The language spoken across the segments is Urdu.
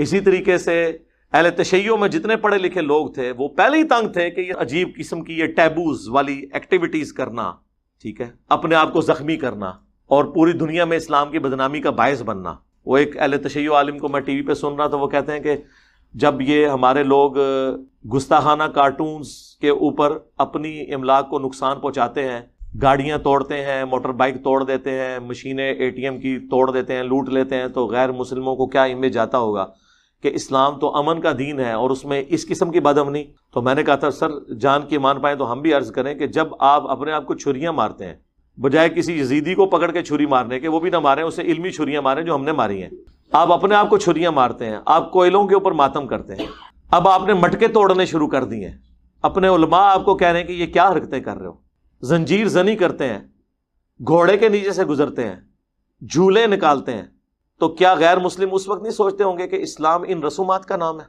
اسی طریقے سے اہل تشیع میں جتنے پڑھے لکھے لوگ تھے وہ پہلے ہی تنگ تھے کہ یہ عجیب قسم کی یہ ٹیبوز والی ایکٹیویٹیز کرنا، ٹھیک ہے، اپنے آپ کو زخمی کرنا اور پوری دنیا میں اسلام کی بدنامی کا باعث بننا۔ وہ ایک اہل تشیع عالم کو میں ٹی وی پہ سن رہا تھا، وہ کہتے ہیں کہ جب یہ ہمارے لوگ گستاخانہ کارٹونز کے اوپر اپنی املاک کو نقصان پہنچاتے ہیں، گاڑیاں توڑتے ہیں، موٹر بائک توڑ دیتے ہیں، مشینیں اے ٹی ایم کی توڑ دیتے ہیں، لوٹ لیتے ہیں، تو غیر مسلموں کو کیا امیج آتا ہوگا کہ اسلام تو امن کا دین ہے اور اس میں اس قسم کی بدامنی۔ تو میں نے کہا تھا سر جان کی مان پائیں تو ہم بھی عرض کریں کہ جب آپ اپنے آپ کو چھریاں مارتے ہیں، بجائے کسی یزیدی کو پکڑ کے چھری مارنے کے، وہ بھی نہ ماریں، اسے علمی چھریاں ماریں جو ہم نے ماری ہیں، آپ اپنے آپ کو چھریاں مارتے ہیں، آپ کوئلوں کے اوپر ماتم کرتے ہیں، اب آپ نے مٹکے توڑنے شروع کر دیے ہیں، اپنے علماء آپ کو کہہ رہے ہیں کہ یہ کیا حرکتیں کر رہے ہو، زنجیر زنی کرتے ہیں، گھوڑے کے نیچے سے گزرتے ہیں، جھولے نکالتے ہیں، تو کیا غیر مسلم اس وقت نہیں سوچتے ہوں گے کہ اسلام ان رسومات کا نام ہے؟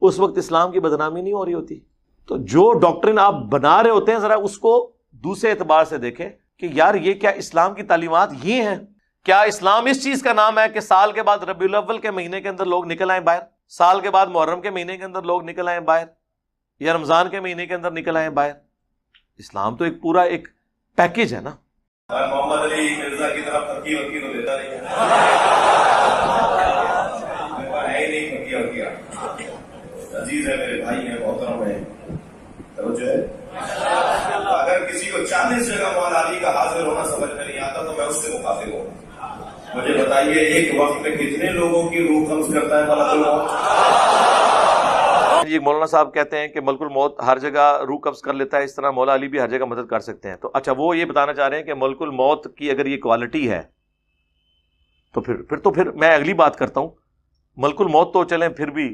اس وقت اسلام کی بدنامی نہیں ہو رہی ہوتی؟ تو جو ڈاکٹرن آپ بنا رہے ہوتے ہیں ذرا اس کو دوسرے اعتبار سے دیکھیں کہ یار یہ کیا اسلام کی تعلیمات یہ ہیں؟ کیا اسلام اس چیز کا نام ہے کہ سال کے بعد ربیع الاول کے مہینے کے اندر لوگ نکل آئیں باہر، سال کے بعد محرم کے مہینے کے اندر لوگ نکل آئیں باہر، یا رمضان کے مہینے کے اندر نکل آئیں باہر؟ اسلام تو ایک پورا ایک پیکج ہے نا۔ محمد علی مرزا کی طرف پکی وکی تو دیتا نہیں ہے ہی نہیں پکی وکی۔ عزیز ہے، میرے بھائی ہیں، محترم ہے، توجہ ہے۔ اگر کسی کو 40 جگہ مولا علی کا حاضر ہونا سمجھ میں نہیں آتا تو میں اس سے مخاطب ہوں۔ مجھے بتائیے ایک وقت میں کتنے لوگوں کی روح قبض کرتا ہے ملک الموت؟ یہ مولانا صاحب کہتے ہیں کہ ملک الموت ہر جگہ روح قبض کر لیتا ہے، اس طرح مولا علی بھی ہر جگہ مدد کر سکتے ہیں۔ تو اچھا وہ یہ بتانا چاہ رہے ہیں کہ ملک الموت کی اگر یہ کوالٹی ہے تو پھر میں اگلی بات کرتا ہوں۔ ملک الموت تو چلیں پھر بھی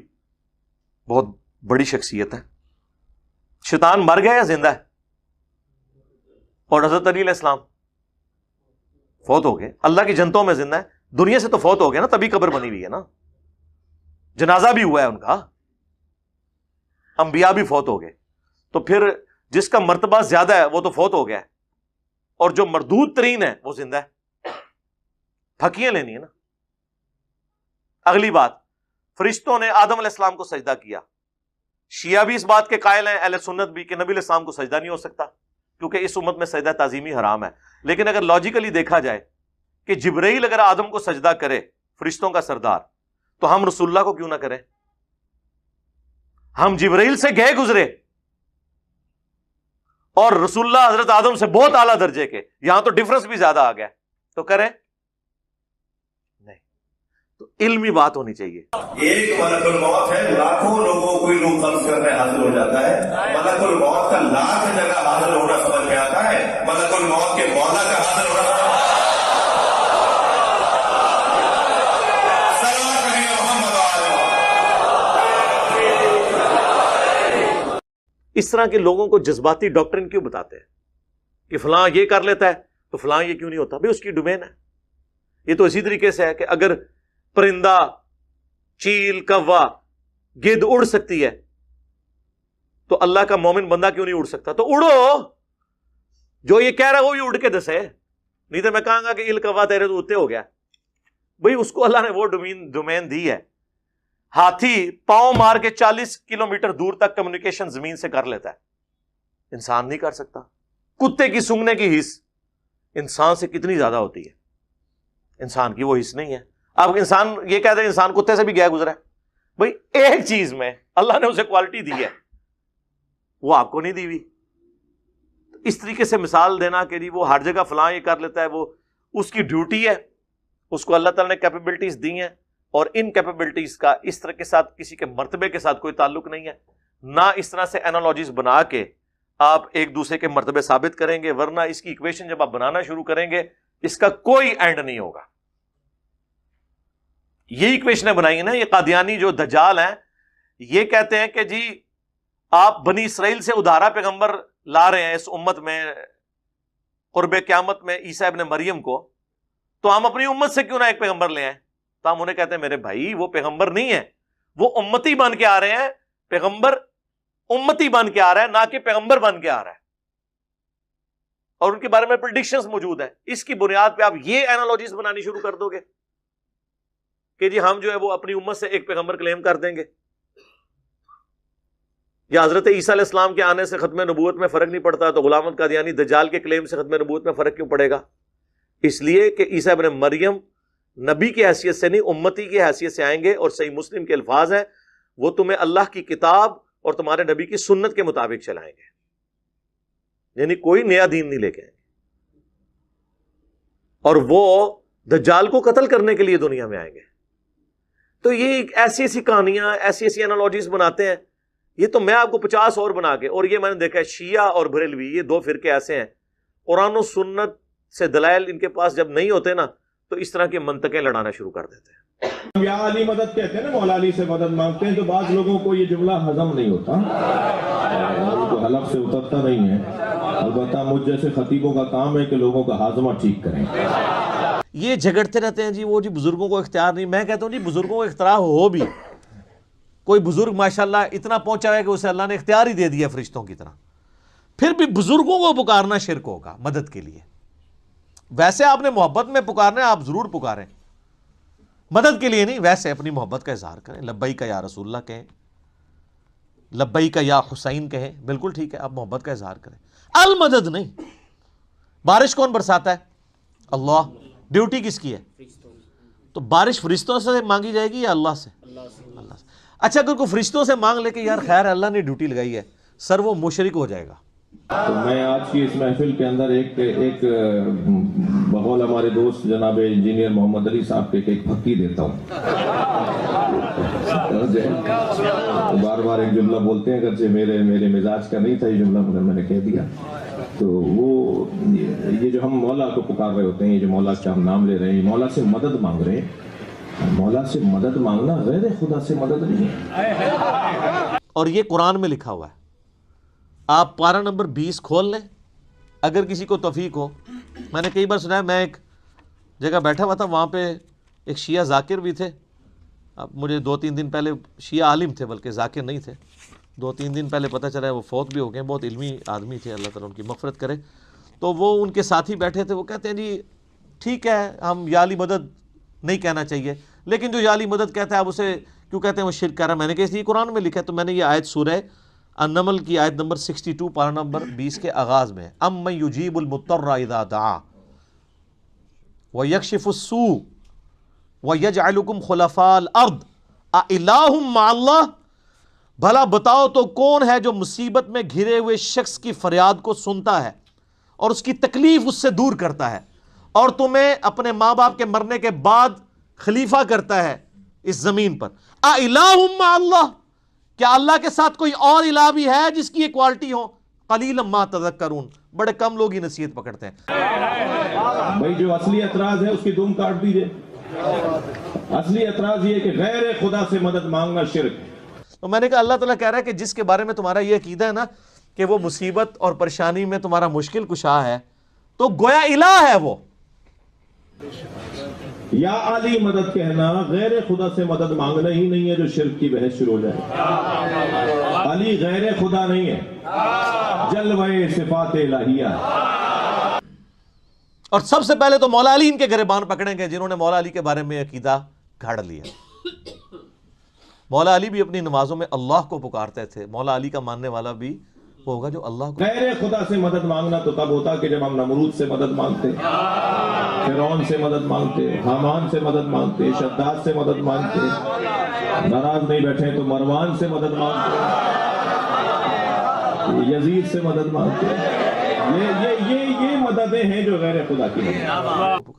بہت بڑی شخصیت ہے، شیطان مر گیا یا زندہ ہے؟ اور حضرت علی علیہ السلام فوت ہو گئے، اللہ کی جنتوں میں زندہ ہے، دنیا سے تو فوت ہو گئے نا، تبھی قبر بنی ہوئی ہے نا، جنازہ بھی ہوا ہے ان کا، انبیاء بھی فوت ہو گئے، تو پھر جس کا مرتبہ زیادہ ہے وہ تو فوت ہو گیا ہے، اور جو مردود ترین ہے وہ زندہ ہے، پھکیاں لینی ہے نا۔ اگلی بات، فرشتوں نے آدم علیہ السلام کو سجدہ کیا، شیعہ بھی اس بات کے قائل ہیں، اہل سنت بھی، کہ نبی علیہ السلام کو سجدہ نہیں ہو سکتا کیونکہ اس امت میں سجدہ تعظیمی حرام ہے۔ لیکن اگر لاجیکلی دیکھا جائے کہ جبرائیل اگر آدم کو سجدہ کرے، فرشتوں کا سردار، تو ہم رسول اللہ کو کیوں نہ کریں؟ ہم جبرائیل سے گئے گزرے اور رسول اللہ حضرت آدم سے بہت اعلیٰ درجے کے، یہاں تو ڈفرنس بھی زیادہ آ گیا، تو کریں نہیں؟ تو علمی بات ہونی چاہیے۔ ایک ملک الموت ہے، لاکھوں لوگوں کو روح قبض کرنے حاضر ہو جاتا ہے۔ ملک الموت کا لاکھ جگہ حاضر ہونا سمجھ میں آتا ہے، ملک الموت کے مولا کا حاضر ہونا اس طرح کے لوگوں کو جذباتی ڈاکٹرن کیوں بتاتے ہیں کہ فلاں یہ کر لیتا ہے تو فلاں یہ کیوں نہیں ہوتا؟ بھئی اس کی ڈومین ہے۔ یہ تو اسی طریقے سے ہے کہ اگر پرندہ، چیل، کوا، گدھ اڑ سکتی ہے تو اللہ کا مومن بندہ کیوں نہیں اڑ سکتا؟ تو اڑو، جو یہ کہہ رہا ہے وہ بھی اڑ کے دسے، نہیں تو میں کہاں گا کہ کوا تیرے تو اڑتے ہو گیا۔ بھئی اس کو اللہ نے وہ ڈومین دی ہے۔ ہاتھی پاؤں مار کے 40 کلومیٹر دور تک کمیونیکیشن زمین سے کر لیتا ہے، انسان نہیں کر سکتا۔ کتے کی سونگنے کی حس انسان سے کتنی زیادہ ہوتی ہے، انسان کی وہ حس نہیں ہے۔ اب انسان یہ کہتے ہیں انسان کتے سے بھی گیا گزرا ہے۔ بھئی ایک چیز میں اللہ نے اسے کوالٹی دی ہے، وہ آپ کو نہیں دی ہوئی۔ اس طریقے سے مثال دینا کہ وہ ہر جگہ فلاں یہ کر لیتا ہے، وہ اس کی ڈیوٹی ہے، اس کو اللہ تعالیٰ نے کیپیبلٹیز دی ہیں، اور ان کیپیبلٹیز کا اس طرح کے ساتھ کسی کے مرتبے کے ساتھ کوئی تعلق نہیں ہے۔ نہ اس طرح سے انالوجیز بنا کے آپ ایک دوسرے کے مرتبے ثابت کریں گے، ورنہ اس کی ایکویشن جب آپ بنانا شروع کریں گے اس کا کوئی اینڈ نہیں ہوگا۔ یہ ایکویشنیں بنائی ہیں نا یہ قادیانی جو دجال ہیں، یہ کہتے ہیں کہ جی آپ بنی اسرائیل سے ادھارا پیغمبر لا رہے ہیں اس امت میں قرب قیامت میں عیسیٰ ابن مریم کو، تو ہم اپنی امت سے کیوں نہ ایک پیغمبر لے آئیں؟ تو ہم انہیں کہتے ہیں میرے بھائی وہ پیغمبر نہیں ہے، وہ امتی بن کے آ رہے ہیں، پیغمبر امتی بن کے آ رہا ہے نہ کہ پیغمبر بن کے آ رہا ہے، اور ان کے بارے میں پریڈکشنز موجود ہیں۔ اس کی بنیاد پہ آپ یہ اینالوجیز بنانی شروع کر دو گے کہ جی ہم جو ہے وہ اپنی امت سے ایک پیغمبر کلیم کر دیں گے، یا حضرت عیسیٰ علیہ السلام کے آنے سے ختم نبوت میں فرق نہیں پڑتا، تو غلام احمد قادیانی دجال کے کلیم سے ختم نبوت میں فرق کیوں پڑے گا؟ اس لیے کہ عیسیٰ ابن مریم نبی کی حیثیت سے نہیں، امتی کی حیثیت سے آئیں گے، اور صحیح مسلم کے الفاظ ہیں وہ تمہیں اللہ کی کتاب اور تمہارے نبی کی سنت کے مطابق چلائیں گے، یعنی کوئی نیا دین نہیں لے کے آئیں گے، اور وہ دجال کو قتل کرنے کے لیے دنیا میں آئیں گے۔ تو یہ ایسی ایسی کہانیاں، ایسی ایسی انالوجیز بناتے ہیں، یہ تو میں آپ کو 50 اور بنا کے، اور یہ میں نے دیکھا ہے شیعہ اور بریلوی، یہ دو فرقے ایسے ہیں، قرآن و سنت سے دلائل ان کے پاس جب نہیں ہوتے نا تو اس طرح کی منطقیں لڑانا شروع کر دیتے ہیں۔ یا علی مدد کہتے ہیں نا، مولا علی سے مدد مانگتے ہیں، تو بعض لوگوں کو یہ جملہ ہضم نہیں ہوتا، ان کو حلق سے اترتا نہیں ہے۔ البتہ مجھ جیسے خطیبوں کا کام ہے کہ لوگوں کا ہاضمہ ٹھیک کریں۔ یہ جھگڑتے رہتے ہیں جی وہ جی بزرگوں کو اختیار نہیں، میں کہتا ہوں جی بزرگوں کو اختیار ہو بھی، کوئی بزرگ ماشاءاللہ اتنا پہنچا ہے کہ اسے اللہ نے اختیار ہی دے دیا فرشتوں کی طرح، پھر بھی بزرگوں کو پکارنا شرک ہوگا مدد کے لیے۔ ویسے آپ نے محبت میں پکارنا ہے، آپ ضرور پکاریں، مدد کے لیے نہیں، ویسے اپنی محبت کا اظہار کریں، لبیک یا رسول اللہ کہیں، لبیک یا حسین کہیں، بالکل ٹھیک ہے، آپ محبت کا اظہار کریں، المدد نہیں۔ بارش کون برساتا ہے؟ اللہ۔ ڈیوٹی کس کی ہے؟ تو بارش فرشتوں سے مانگی جائے گی یا اللہ سے؟ اللہ سے۔ اچھا اگر کوئی فرشتوں سے مانگ لے کہ یار خیر اللہ نے ڈیوٹی لگائی ہے، سر وہ مشرک ہو جائے گا۔ تو میں آج کی اس محفل کے اندر ایک بقول ہمارے دوست جناب انجینئر محمد علی صاحب کے ایک پھکی دیتا ہوں۔ بار بار ایک جملہ بولتے ہیں، اگرچہ میرے مزاج کا نہیں تھا یہ جملہ، مگر میں نے کہہ دیا۔ تو وہ یہ جو ہم مولا کو پکار رہے ہوتے ہیں، یہ جو مولا کا ہم نام لے رہے ہیں، مولا سے مدد مانگ رہے ہیں، مولا سے مدد مانگنا غیر خدا سے مدد نہیں ہے۔ اور یہ قرآن میں لکھا ہوا ہے، آپ پارہ نمبر 20 کھول لیں اگر کسی کو توفیق ہو۔ میں نے کئی بار سنا ہے، میں ایک جگہ بیٹھا ہوا تھا، وہاں پہ ایک شیعہ ذاکر بھی تھے، اب مجھے 2-3 دن پہلے، شیعہ عالم تھے بلکہ ذاکر نہیں تھے، 2-3 دن پہلے پتہ چلا ہے وہ فوت بھی ہو گئے، بہت علمی آدمی تھے، اللہ تعالیٰ ان کی مغفرت کرے۔ تو وہ ان کے ساتھی بیٹھے تھے، وہ کہتے ہیں جی ٹھیک ہے ہم یا علی مدد نہیں کہنا چاہیے، لیکن جو یا علی مدد کہتا ہے آپ اسے کیوں کہتے ہیں وہ شرک کر رہا ہے؟ میں نے کہا اس لیے قرآن میں لکھا ہے۔ تو میں نے یہ آیت سورہ النمل کی آیت نمبر 62 پارہ نمبر 20 کے آغاز میں، امن یجیب المضطر اذا دعا ویکشف السوء ویجعلکم خلفاء الارض االہ مع اللہ، بھلا بتاؤ تو کون ہے جو مصیبت میں گھرے ہوئے شخص کی فریاد کو سنتا ہے اور اس کی تکلیف اس سے دور کرتا ہے، اور تمہیں اپنے ماں باپ کے مرنے کے بعد خلیفہ کرتا ہے اس زمین پر۔ االہ مع اللہ، کیا اللہ کے ساتھ کوئی اور الہ بھی ہے جس کی یہ کوالٹی ہو؟ قلیلا ما تذکرون، بڑے کم لوگ ہی نصیحت پکڑتے ہیں۔ بھائی جو اصلی اعتراض ہے اس کی دم کاٹ دیجئے۔ اصلی اعتراض یہ کہ غیر خدا سے مدد مانگنا شرک۔ تو میں نے کہا اللہ تعالیٰ کہہ رہا ہے کہ جس کے بارے میں تمہارا یہ عقیدہ ہے نا کہ وہ مصیبت اور پریشانی میں تمہارا مشکل کشا ہے، تو گویا الہ ہے وہ۔ یا علی مدد کہنا غیر خدا سے مدد مانگنا ہی نہیں ہے جو شرک کی بحث شروع ہو جائے۔ علی غیر خدا نہیں ہے، جلوہ صفات الہیہ۔ اور سب سے پہلے تو مولا علی ان کے گریبان پکڑیں گے جنہوں نے مولا علی کے بارے میں عقیدہ گھڑ لیا۔ مولا علی بھی اپنی نمازوں میں اللہ کو پکارتے تھے، مولا علی کا ماننے والا بھی وہ ہوگا جو اللہ کو۔ غیر خدا سے مدد مانگنا تو تب ہوتا کہ جب ہم نمرود سے مدد مانگتے، فرعون سے مدد مانگتے، حامان سے مدد مانگتے، شداد سے مدد مانگتے، ناراض نہیں بیٹھے تو مروان سے مدد مانگتے، یزید سے مدد مانگتے۔ یہ مددیں ہیں جو غیر خدا کی مدد۔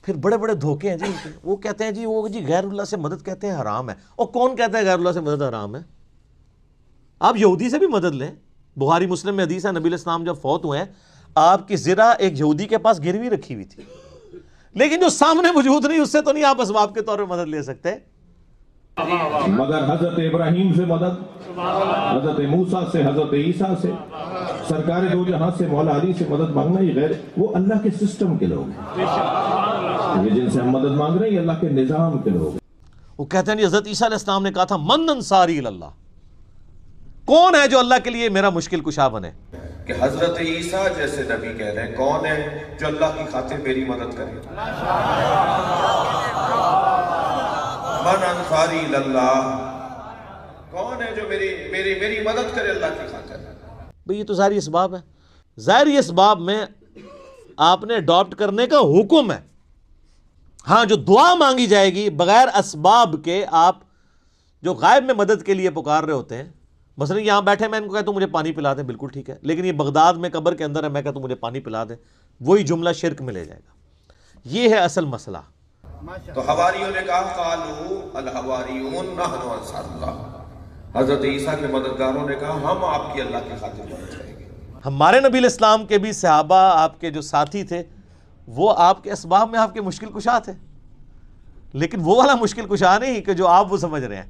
پھر بڑے بڑے دھوکے ہیں جی، وہ کہتے ہیں جی وہ جی غیر اللہ سے مدد کہتے ہیں حرام ہے۔ اور کون کہتا ہے غیر اللہ سے مدد حرام ہے؟ آپ یہودی سے بھی مدد لیں، بخاری مسلم میں حدیث ہے، نبی علیہ السلام جب فوت ہوئے ہیں آپ کی زرہ ایک یہودی کے پاس گروی رکھی ہوئی تھی، لیکن جو سامنے موجود نہیں اس سے تو نہیں آپ اسباب کے طور پر مدد لے سکتے۔ مگر حضرت ابراہیم سے مدد، حضرت موسیٰ سے، حضرت عیسیٰ سے، سرکار دو جہاں سے، مولا علی سے مدد مانگنا یہ غیر، وہ اللہ کے سسٹم کے لوگ ہیں۔ یہ جن سے ہم مدد مانگ رہے ہیں یہ اللہ کے نظام کے لوگ ہیں۔ وہ کہتے ہیں حضرت عیسیٰ علیہ السلام نے کہا تھا من انصاری اللہ، کون ہے جو اللہ کے لیے میرا مشکل کشا بنے؟ کہ حضرت عیسیٰ جیسے نبی کہہ رہے ہیں کون ہے جو اللہ کی خاطر میری مدد کرے؟ من انصاری اللہ، کون ہے جو میری مدد کرے اللہ کی خاطر؟ بھئی یہ تو ساری اسباب ہے، ظاہر یہ اسباب میں آپ نے اڈاپٹ کرنے کا حکم ہے. ہاں جو دعا مانگی جائے گی بغیر اسباب کے، آپ جو غائب میں مدد کے لیے پکار رہے ہوتے ہیں، مثلا یہاں بیٹھے میں ان کو کہتا ہوں مجھے پانی پلا دیں، بالکل ٹھیک ہے، لیکن یہ بغداد میں قبر کے اندر ہے، میں کہتا ہوں مجھے پانی پلا دیں، وہی جملہ شرک میں لے جائے گا. یہ ہے اصل مسئلہ. تو حواریوں نے کہا قالوا الحواریون نحن انصار اللہ، حضرت عیسیٰ کے مددگاروں نے کہا ہم آپ کی اللہ کی خاطر مدد کریں گے. ہمارے نبی علیہ السلام کے بھی صحابہ، آپ کے جو ساتھی تھے، وہ آپ کے اسباب میں آپ کے مشکل کشا تھے، لیکن وہ والا مشکل کشا نہیں کہ جو آپ وہ سمجھ رہے ہیں.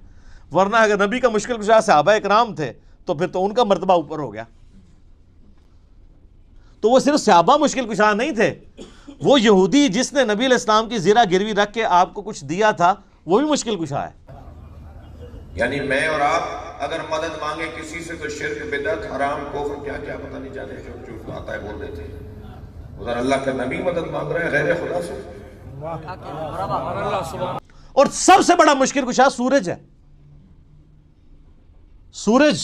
ورنہ اگر نبی کا مشکل کشا صحابہ اکرام تھے تو پھر تو ان کا مرتبہ اوپر ہو گیا. تو وہ صرف صحابہ مشکل کشا نہیں تھے، وہ یہودی جس نے نبی علیہ السلام کی زیرہ گروی رکھ کے آپ کو کچھ دیا تھا وہ بھی مشکل کشا ہے. یعنی میں اور آپ اگر مدد مانگے کسی سے تو شرک، بدعت، حرام، کفر، کیا کیا پتہ نہیں جانے جو جو آتا ہے بول دیتے ہیں. ادھر اللہ کا نبی مدد مانگ رہے ہیں غیر خدا سے. اور سب سے بڑا مشکل کشا سورج ہے. سورج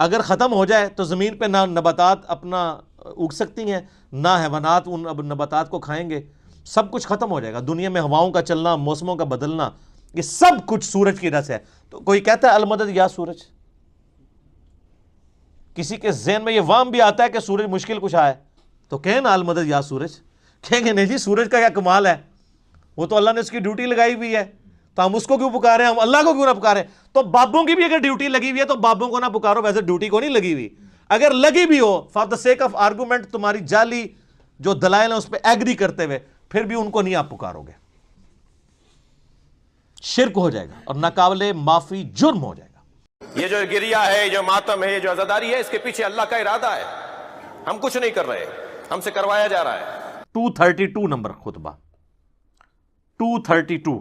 اگر ختم ہو جائے تو زمین پہ نہ نباتات اپنا اگ سکتی ہیں، نہ حیوانات ان نباتات کو کھائیں گے، سب کچھ ختم ہو جائے گا. دنیا میں ہواؤں کا چلنا، موسموں کا بدلنا، یہ سب کچھ سورج کی وجہ سے ہے. تو کوئی کہتا ہے المدد یا سورج، کسی کے ذہن میں یہ وہم بھی آتا ہے کہ سورج مشکل کشا ہے تو کہیں نا المدد یا سورج. کہیں گے نہیں جی سورج کا کیا کمال ہے، وہ تو اللہ نے اس کی ڈیوٹی لگائی ہوئی ہے، تو ہم اس کو کیوں پکاریں، ہم اللہ کو کیوں نہ پکاریں. تو بابوں کی بھی اگر ڈیوٹی لگی ہوئی ہے تو بابوں کو نہ پکارو، ویسے ڈیوٹی کو نہیں لگی ہوئی. اگر لگی بھی ہو for the sake of argument, تمہاری جعلی جو دلائل ہیں اس پہ ایگری کرتے ہوئے، پھر بھی ان کو نہیں آپ پکارو گے، شرک ہو جائے گا اور ناقابل معافی جرم ہو جائے گا. یہ جو گریہ ہے، جو ماتم ہے، یہ جو عزاداری ہے، اس کے پیچھے اللہ کا ارادہ ہے. ہم کچھ نہیں کر رہے، ہم سے کروایا جا رہا ہے. 232 نمبر خطبہ 232.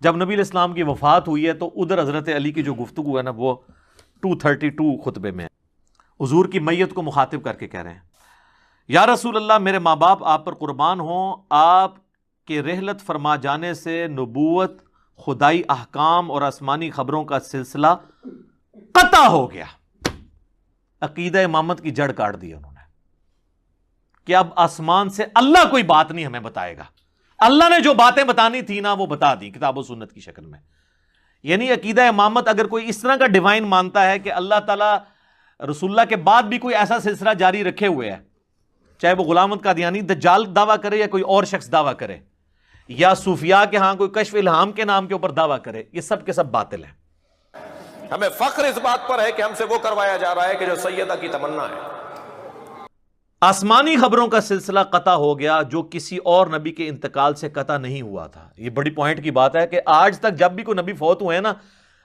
جب نبی علیہ السلام کی وفات ہوئی ہے تو ادھر حضرت علی کی جو گفتگو ہے نا وہ 232 خطبے میں ہے. حضور کی میت کو مخاطب کر کے کہہ رہے ہیں، یا رسول اللہ، میرے ماں باپ آپ پر قربان ہوں، آپ کے رحلت فرما جانے سے نبوت، خدائی احکام اور آسمانی خبروں کا سلسلہ قطع ہو گیا. عقیدہ امامت کی جڑ کاٹ دی انہوں نے کہ اب آسمان سے اللہ کوئی بات نہیں ہمیں بتائے گا. اللہ نے جو باتیں بتانی تھی نا وہ بتا دی کتاب و سنت کی شکل میں. یعنی عقیدہ امامت اگر کوئی اس طرح کا ڈیوائن مانتا ہے کہ اللہ تعالیٰ رسول اللہ کے بعد بھی کوئی ایسا سلسلہ جاری رکھے ہوئے ہے، چاہے وہ غلام احمد قادیانی دجال دعویٰ کرے یا کوئی اور شخص دعویٰ کرے، یا صوفیاء کے ہاں کوئی کشف الہام کے نام کے اوپر دعویٰ کرے، یہ سب کے سب باطل ہیں. ہمیں فخر اس بات پر ہے کہ ہم سے وہ کروایا جا رہا ہے کہ جو سیدہ کی تمنا ہے. آسمانی خبروں کا سلسلہ قطع ہو گیا جو کسی اور نبی کے انتقال سے قطع نہیں ہوا تھا. یہ بڑی پوائنٹ کی بات ہے کہ آج تک جب بھی کوئی نبی فوت ہوئے ہیں نا،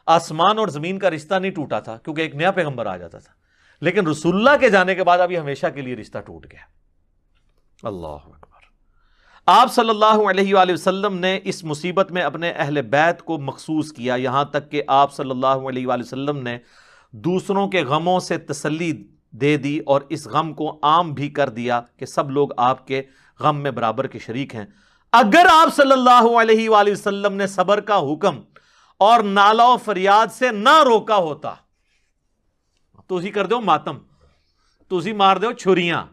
آسمان اور زمین کا رشتہ نہیں ٹوٹا تھا کیونکہ ایک نیا پیغمبر آ جاتا تھا. لیکن رسول اللہ کے جانے کے بعد ابھی ہمیشہ کے لیے رشتہ ٹوٹ گیا. اللہ اکبر. آپ صلی اللہ علیہ وآلہ وسلم نے اس مصیبت میں اپنے اہل بیت کو مخصوص کیا، یہاں تک کہ آپ صلی اللہ علیہ وآلہ وسلم نے دوسروں کے غموں سے تسلی دے دی اور اس غم کو عام بھی کر دیا کہ سب لوگ آپ کے غم میں برابر کے شریک ہیں. اگر آپ صلی اللہ علیہ وآلہ وسلم نے صبر کا حکم اور نالہ و فریاد سے نہ روکا ہوتا تو اسی کر دو ماتم، تو اسی مار دو چھریاں.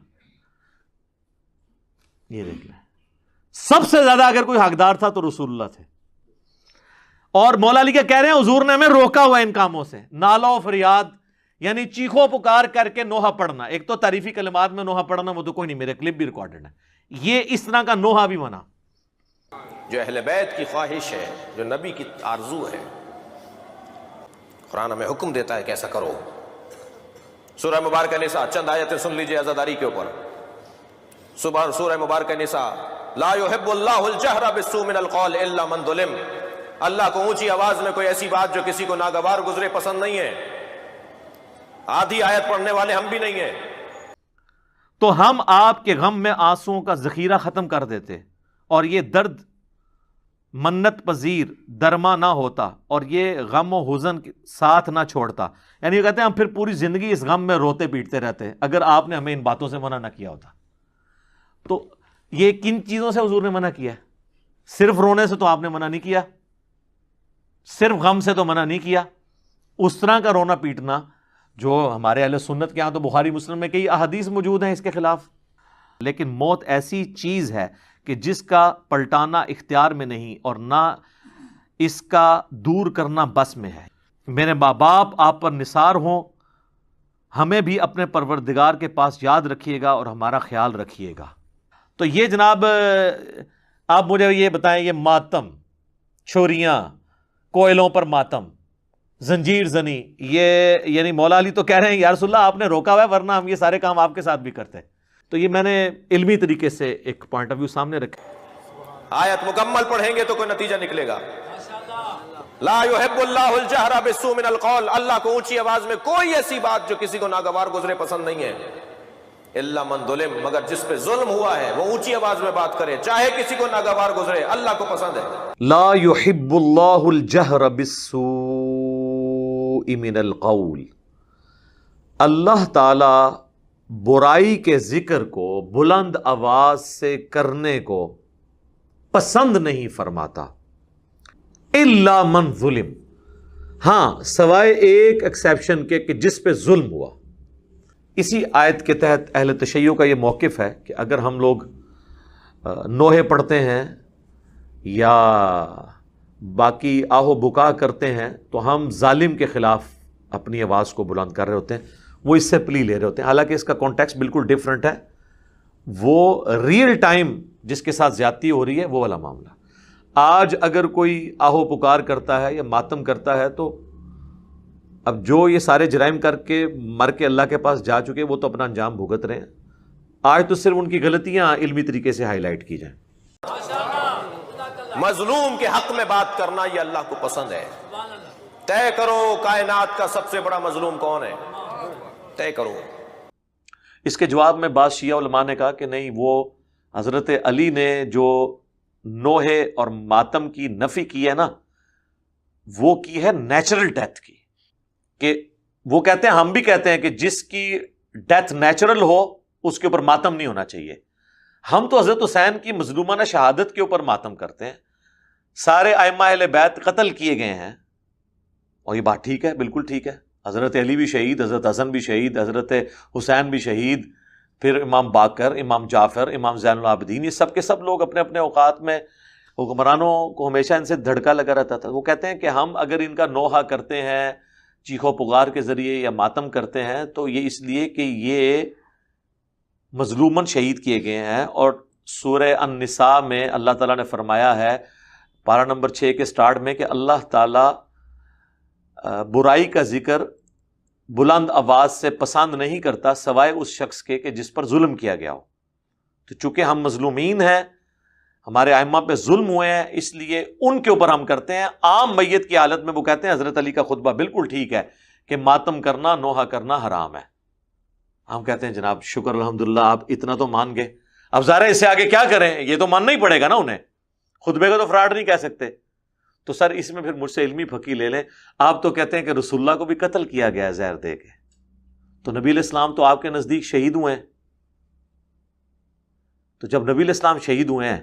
یہ دیکھ لیں، سب سے زیادہ اگر کوئی حقدار تھا تو رسول اللہ تھے. اور مولا علی کے کہہ رہے ہیں حضور نے ہمیں روکا ہوا ان کاموں سے. نالہ و فریاد یعنی چیخو پکار کر کے نوحہ پڑھنا. ایک تو تعریفی کلمات میں نوحہ پڑھنا وہ تو کوئی نہیں، میرے کلپ بھی ریکارڈڈ ہے. یہ اس طرح کا نوحہ بھی منع. جو اہل بیت کی خواہش ہے، جو نبی کی آرزو ہے، قرآن ہمیں حکم دیتا ہے کہ ایسا کرو. سورہ مبارکہ نساء، چند آیتیں سن لیجئے عزاداری کے اوپر. سورہ مبارکہ نساء، لا يحب اللہ الجہر بالسوء من القول الا من ظلم. اللہ کو اونچی آواز میں کوئی ایسی بات جو کسی کو ناگوار گزرے پسند نہیں ہے. آدھی آیت پڑھنے والے ہم بھی نہیں ہیں. تو ہم آپ کے غم میں آنسوؤں کا ذخیرہ ختم کر دیتے اور یہ درد منت پذیر درما نہ ہوتا اور یہ غم و حزن ساتھ نہ چھوڑتا. یعنی یہ کہتے ہیں ہم پھر پوری زندگی اس غم میں روتے پیٹتے رہتے اگر آپ نے ہمیں ان باتوں سے منع نہ کیا ہوتا. تو یہ کن چیزوں سے حضور نے منع کیا ہے؟ صرف رونے سے تو آپ نے منع نہیں کیا. صرف غم سے تو منع نہیں کیا، اس طرح کا رونا پیٹنا جو ہمارے اہل سنت کے ہاں تو بخاری مسلم میں کئی احادیث موجود ہیں اس کے خلاف. لیکن موت ایسی چیز ہے کہ جس کا پلٹانا اختیار میں نہیں اور نہ اس کا دور کرنا بس میں ہے. میرے ماں باپ آپ پر نثار ہوں، ہمیں بھی اپنے پروردگار کے پاس یاد رکھیے گا اور ہمارا خیال رکھیے گا. تو یہ جناب آپ مجھے یہ بتائیں، یہ ماتم، چھوریاں، کوئلوں پر ماتم، زنجیر زنی، یہ یعنی مولا علی تو کہہ رہے ہیں یا رسول اللہ آپ نے روکا ہوا ہے ورنہ ہم یہ سارے کام آپ کے ساتھ بھی کرتے. تو یہ میں نے علمی طریقے سے ایک پوائنٹ آف ویو سامنے رکھا. آیت مکمل پڑھیں گے تو کوئی نتیجہ نکلے گا. لا يحب اللہ الجہر بالسوء من القول، اللہ کو اونچی آواز میں کوئی ایسی بات جو کسی کو ناگوار گزرے پسند نہیں ہے. الا من ظلم، مگر جس پہ ظلم ہوا ہے وہ اونچی آواز میں بات کرے چاہے کسی کو ناگوار گزرے، اللہ کو پسند ہے. لا يحب اللہ الجہر بالسوء من القول، اللہ تعالی برائی کے ذکر کو بلند آواز سے کرنے کو پسند نہیں فرماتا. الا من ظلم، ہاں سوائے ایک ایکسیپشن کے کہ جس پہ ظلم ہوا. اسی آیت کے تحت اہل تشیع کا یہ موقف ہے کہ اگر ہم لوگ نوحے پڑھتے ہیں یا باقی آہو بکا کرتے ہیں تو ہم ظالم کے خلاف اپنی آواز کو بلند کر رہے ہوتے ہیں، وہ اس سے پلی لے رہے ہوتے ہیں. حالانکہ اس کا کانٹیکسٹ بالکل ڈیفرنٹ ہے، وہ ریئل ٹائم جس کے ساتھ زیادتی ہو رہی ہے وہ والا معاملہ. آج اگر کوئی آہو پکار کرتا ہے یا ماتم کرتا ہے تو اب جو یہ سارے جرائم کر کے مر کے اللہ کے پاس جا چکے وہ تو اپنا انجام بھگت رہے ہیں. آج تو صرف ان کی غلطیاں علمی طریقے سے ہائی لائٹ کی جائیں. مظلوم کے حق میں بات کرنا یہ اللہ کو پسند ہے. طے کرو کائنات کا سب سے بڑا مظلوم کون ہے، طے کرو. اس کے جواب میں بعض شیعہ علماء نے کہا کہ نہیں، وہ حضرت علی نے جو نوحے اور ماتم کی نفی کی ہے نا، وہ کی ہے نیچرل ڈیتھ کی. کہ وہ کہتے ہیں، ہم بھی کہتے ہیں کہ جس کی ڈیتھ نیچرل ہو اس کے اوپر ماتم نہیں ہونا چاہیے. ہم تو حضرت حسین کی مظلومانہ شہادت کے اوپر ماتم کرتے ہیں. سارے ائمہ اہل بیت قتل کیے گئے ہیں اور یہ بات ٹھیک ہے، بالکل ٹھیک ہے. حضرت علی بھی شہید، حضرت حسن بھی شہید، حضرت حسین بھی شہید، پھر امام باقر، امام جعفر، امام زین العابدین، یہ سب کے سب لوگ اپنے اپنے اوقات میں، حکمرانوں کو ہمیشہ ان سے دھڑکا لگا رہتا تھا. وہ کہتے ہیں کہ ہم اگر ان کا نوحہ کرتے ہیں چیخو پکار کے ذریعے یا ماتم کرتے ہیں تو یہ اس لیے کہ یہ مظلوماً شہید کیے گئے ہیں. اور سورہ النساء میں اللہ تعالیٰ نے فرمایا ہے پارہ نمبر 6 کے سٹارٹ میں کہ اللہ تعالیٰ برائی کا ذکر بلند آواز سے پسند نہیں کرتا سوائے اس شخص کے کہ جس پر ظلم کیا گیا ہو. تو چونکہ ہم مظلومین ہیں، ہمارے ائمہ پہ ظلم ہوئے ہیں، اس لیے ان کے اوپر ہم کرتے ہیں. عام میت کی حالت میں وہ کہتے ہیں حضرت علی کا خطبہ بالکل ٹھیک ہے کہ ماتم کرنا، نوحہ کرنا حرام ہے. ہم کہتے ہیں جناب شکر الحمدللہ آپ اتنا تو مان گئے، اب ظاہر ہے اس سے آگے کیا کریں، یہ تو ماننا ہی پڑے گا نا انہیں، خطبے کو تو فراڈ نہیں کہہ سکتے. تو سر اس میں پھر مجھ سے علمی پھکی لے لیں. آپ تو کہتے ہیں کہ رسول اللہ کو بھی قتل کیا گیا ہے زہر دے کے، تو نبی علیہ السلام تو آپ کے نزدیک شہید ہوئے ہیں. تو جب نبی علیہ السلام شہید ہوئے ہیں،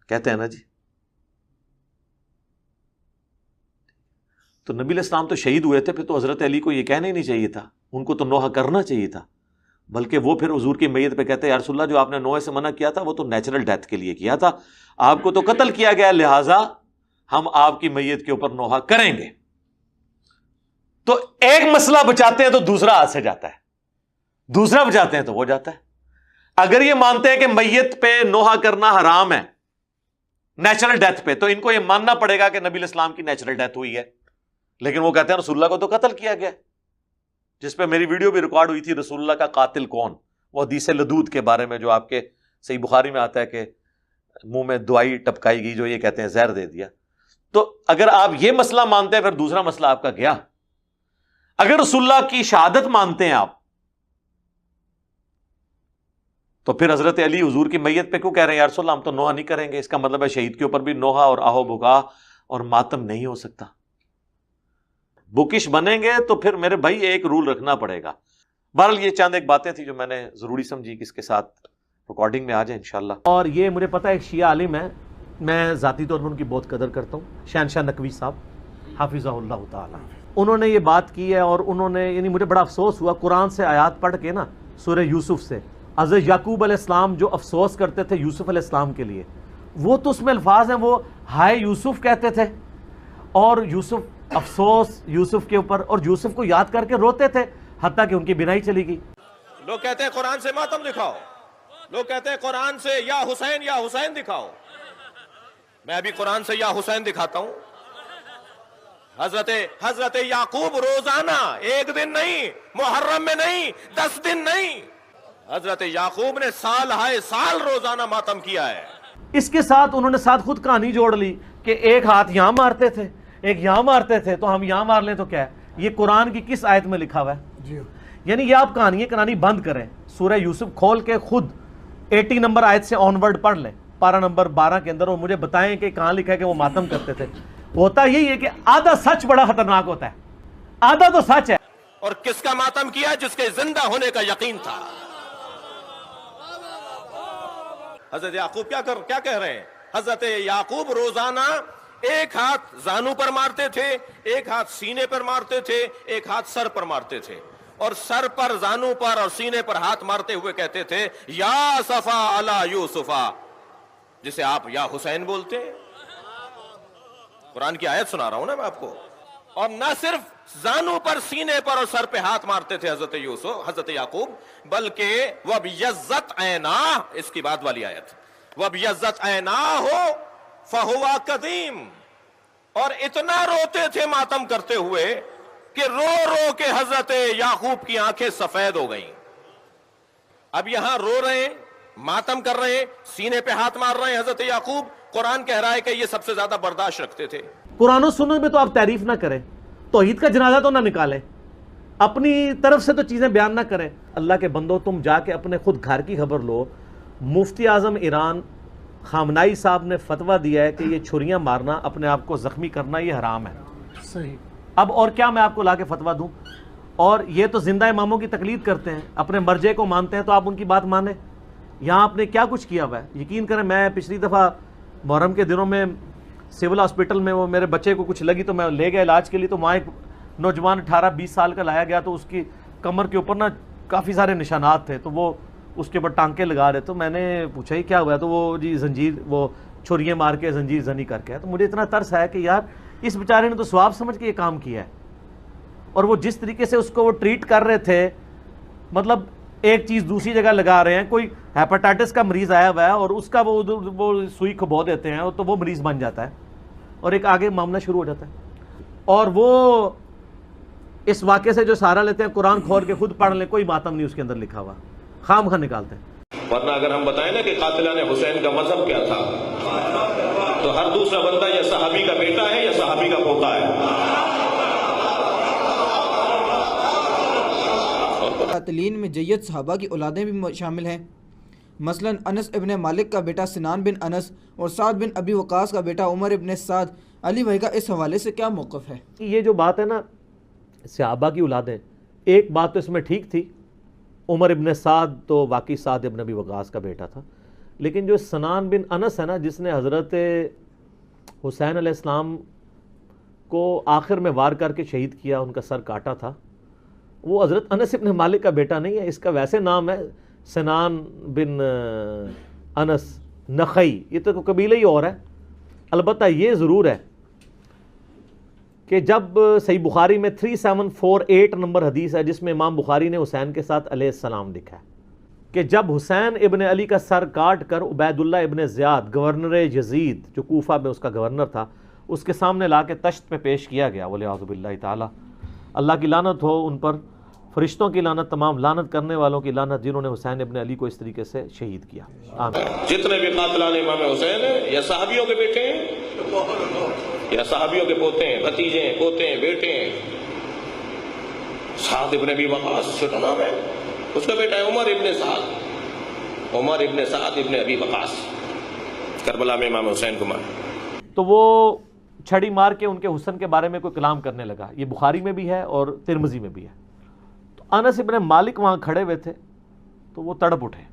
کہتے ہیں نا جی، تو نبی علیہ السلام تو شہید ہوئے تھے، پھر تو حضرت علی کو یہ کہنا ہی نہیں چاہیے تھا، ان کو تو نوحہ کرنا چاہیے تھا. بلکہ وہ پھر حضور کی میت پہ کہتے ہیں یا رسول اللہ جو آپ نے نوحے سے منع کیا تھا وہ تو نیچرل ڈیتھ کے لیے کیا تھا، آپ کو تو قتل کیا گیا لہٰذا ہم آپ کی میت کے اوپر نوحہ کریں گے. تو ایک مسئلہ بچاتے ہیں تو دوسرا ہاتھ سے جاتا ہے، دوسرا بچاتے ہیں تو وہ جاتا ہے. اگر یہ مانتے ہیں کہ میت پہ نوحہ کرنا حرام ہے نیچرل ڈیتھ پہ، تو ان کو یہ ماننا پڑے گا کہ نبی علیہ السلام کی نیچرل ڈیتھ ہوئی ہے. لیکن وہ کہتے ہیں رسول اللہ کو تو قتل کیا گیا، جس پہ میری ویڈیو بھی ریکارڈ ہوئی تھی، رسول اللہ کا قاتل کون، وہ حدیث لدود کے بارے میں جو آپ کے صحیح بخاری میں آتا ہے کہ منہ میں دوائی ٹپکائی گئی جو یہ کہتے ہیں زہر دے دیا. تو اگر آپ یہ مسئلہ مانتے ہیں پھر دوسرا مسئلہ آپ کا گیا. اگر رسول اللہ کی شہادت مانتے ہیں آپ تو پھر حضرت علی حضور کی میت پہ کیوں کہہ رہے ہیں یا رسول اللہ ہم تو نوحہ نہیں کریں گے؟ اس کا مطلب ہے شہید کے اوپر بھی نوحہ اور آہو بکا اور ماتم نہیں ہو سکتا. بکش بنیں گے تو پھر میرے بھائی ایک رول رکھنا پڑے گا. بہرحال یہ چند ایک باتیں تھی جو میں نے ضروری سمجھی کہ اس کے ساتھ ریکارڈنگ میں آ جائیں انشاءاللہ. اور یہ مجھے پتا ہے ایک شیعہ عالم ہے میں ذاتی طور پر ان کی بہت قدر کرتا ہوں، شہنشاہ نقوی صاحب حافظہ اللہ تعالی، انہوں نے یہ بات کی ہے، اور انہوں نے یعنی مجھے بڑا افسوس ہوا قرآن سے آیات پڑھ کے نا، سورہ یوسف سے، حضرت یعقوب علیہ السلام جو افسوس کرتے تھے یوسف علیہ السلام کے لیے، وہ تو اس میں الفاظ ہیں، وہ ہائے یوسف کہتے تھے، اور یوسف افسوس یوسف کے اوپر، اور یوسف کو یاد کر کے روتے تھے، حتیٰ کہ ان کی بینائی چلی گئی۔ لوگ کہتے ہیں قرآن سے ماتم دکھاؤ، لوگ کہتے ہیں قرآن سے یا حسین دکھاؤ، میں ابھی قرآن سے یا حسین دکھاتا ہوں۔ حضرت یعقوب روزانہ، ایک دن نہیں، محرم میں نہیں، 10 دن نہیں، حضرت یعقوب نے سال ہائے سال روزانہ ماتم کیا ہے۔ اس کے ساتھ انہوں نے ساتھ خود کہانی جوڑ لی کہ ایک ہاتھ یہاں مارتے تھے، ایک یہاں مارتے تھے، تو ہم یہاں مار لیں تو کیا ہے؟ یہ قرآن کی کس آیت میں لکھا ہوا ہے؟ یعنی یہ آپ کہانی بند کریں، سورہ یوسف کھول کے خود 80 نمبر آیت سے آنورڈ پڑھ لیں، پارہ نمبر 12 کے اندر، اور مجھے بتائیں کہ کہاں لکھا ہے کہ وہ ماتم کرتے تھے۔ ہوتا یہی ہے کہ آدھا سچ بڑا خطرناک ہوتا ہے، آدھا تو سچ ہے۔ اور کس کا ماتم کیا؟ جس کے زندہ ہونے کا یقین تھا۔ حضرت یعقوب کیا کہہ رہے ہیں؟ حضرت یعقوب روزانہ ایک ہاتھ زانو پر مارتے تھے، ایک ہاتھ سینے پر مارتے تھے، ایک ہاتھ سر پر مارتے تھے، اور سر پر، زانو پر اور سینے پر ہاتھ مارتے ہوئے کہتے تھے یا صفا علی یوسفا، جسے آپ یا حسین بولتے ہیں۔ قرآن کی آیت سنا رہا ہوں نا میں آپ کو۔ اور نہ صرف زانو پر، سینے پر اور سر پہ ہاتھ مارتے تھے حضرت یعقوب، بلکہ وَبْيَضَّتْ عَيْنَاهُ، اس کی بعد والی آیت، وَبْيَضَّتْ عَيْنَاهُ فَهُوَ قَدِيمٌ، اور اتنا روتے تھے ماتم کرتے ہوئے کہ رو رو کے حضرت یعقوب کی آنکھیں سفید ہو گئیں۔ اب یہاں رو رہے ہیں، ماتم کر رہے ہیں، سینے پہ ہاتھ مار رہے ہیں حضرت یعقوب، قرآن کہہ رہا ہے کہ یہ سب سے زیادہ برداشت رکھتے تھے۔ قرآن و سنت میں تو آپ تعریف نہ کریں، توحید کا جنازہ تو نہ نکالیں، اپنی طرف سے تو چیزیں بیان نہ کریں۔ اللہ کے بندو، تم جا کے اپنے خود گھر کی خبر لو۔ مفتی اعظم ایران خامنائی صاحب نے فتویٰ دیا ہے کہ یہ چھریاں مارنا، اپنے آپ کو زخمی کرنا، یہ حرام ہے۔ صحیح۔ اب اور کیا میں آپ کو لا کے فتویٰ دوں؟ اور یہ تو زندہ اماموں کی تقلید کرتے ہیں، اپنے مرجع کو مانتے ہیں، تو آپ ان کی بات مانیں۔ یہاں آپ نے کیا کچھ کیا ہوا ہے؟ یقین کریں، میں پچھلی دفعہ محرم کے دنوں میں سول ہاسپٹل میں، وہ میرے بچے کو کچھ لگی تو میں لے گیا علاج کے لیے، تو وہاں ایک نوجوان 18-20 سال کا لایا گیا، تو اس کی کمر کے اوپر نا کافی سارے نشانات تھے، تو وہ اس کے اوپر ٹانکے لگا رہے، تو میں نے پوچھا ہی کیا ہوا ہے، تو وہ جی زنجیر، وہ چھریاں مار کے زنجیر زنی کر کے ہے۔ تو مجھے اتنا ترس ہے کہ یار اس بیچارے نے تو ثواب سمجھ کے یہ کام کیا ہے، اور وہ جس طریقے سے اس کو وہ ٹریٹ کر رہے تھے، مطلب ایک چیز دوسری جگہ لگا رہے ہیں۔ کوئی ہیپاٹائٹس کا مریض آیا ہوا ہے اور اس کا وہ سوئی کھبو دیتے ہیں، تو وہ مریض بن جاتا ہے اور ایک آگے معاملہ شروع ہو جاتا ہے۔ اور وہ اس واقعے سے جو سہارا لیتے ہیں، قرآن کھول کے خود پڑھ لیں، کوئی ماتم نہیں اس کے اندر لکھا ہوا، خام خواہ نکالتے ہیں۔ ورنہ اگر ہم بتائیں نا کہ قاتلان حسین کا مذہب کیا تھا، تو ہر دوسرا بندہ یا صحابی کا بیٹا ہے یا صحابی کا پوتا ہے۔ قاتلین میں جید صحابہ کی اولادیں بھی شامل ہیں، مثلا انس ابن مالک کا بیٹا سنان بن انس اور سعد بن ابی وقاص کا بیٹا عمر ابن سعد۔ علی بھائی کا اس حوالے سے کیا موقف ہے؟ یہ جو بات ہے نا صحابہ کی اولادیں، ایک بات تو اس میں ٹھیک تھی، عمر ابن سعد تو واقعی سعد ابن ابی وقاص کا بیٹا تھا، لیکن جو سنان بن انس ہے نا، جس نے حضرت حسین علیہ السلام کو آخر میں وار کر کے شہید کیا، ان کا سر کاٹا تھا، وہ حضرت انس ابن مالک کا بیٹا نہیں ہے۔ اس کا ویسے نام ہے سنان بن انس نخعی، یہ تو قبیلہ ہی اور ہے۔ البتہ یہ ضرور ہے کہ جب صحیح بخاری میں 3748 نمبر حدیث ہے، جس میں امام بخاری نے حسین کے ساتھ علیہ السلام لکھا ہے کہ جب حسین ابن علی کا سر کاٹ کر عبید اللہ ابن زیاد گورنر یزید، جو کوفہ میں اس کا گورنر تھا، اس کے سامنے لا کے تشت پہ پیش کیا گیا، وَلِعَاذُ بِاللَّهِ تعالیٰ، اللہ کی لعنت ہو ان پر، فرشتوں کی لعنت، تمام لعنت کرنے والوں کی لعنت، جنہوں نے حسین ابن علی کو اس طریقے سے شہید کیا۔ آمین۔ جتنے بھی قاتلان امام حسین ہیں، یا صحابیوں کے بیٹے ہیں یا صحابیوں کے پوتے ہیں، بھتیجے ہیں، پوتے ہیں، بیٹے ہیں۔ سعد ابن ابی وقاص چھوٹا نام ہے، اس کا بیٹا ہے عمر ابن سعد، عمر ابن سعد ابن ابی وقاص، کربلا میں امام حسین کو مارا۔ تو وہ چھڑی مار کے ان کے حسن کے بارے میں کوئی کلام کرنے لگا، یہ بخاری میں بھی ہے اور ترمذی میں بھی ہے۔ تو انس ابن مالک وہاں کھڑے ہوئے تھے، تو وہ تڑپ اٹھے،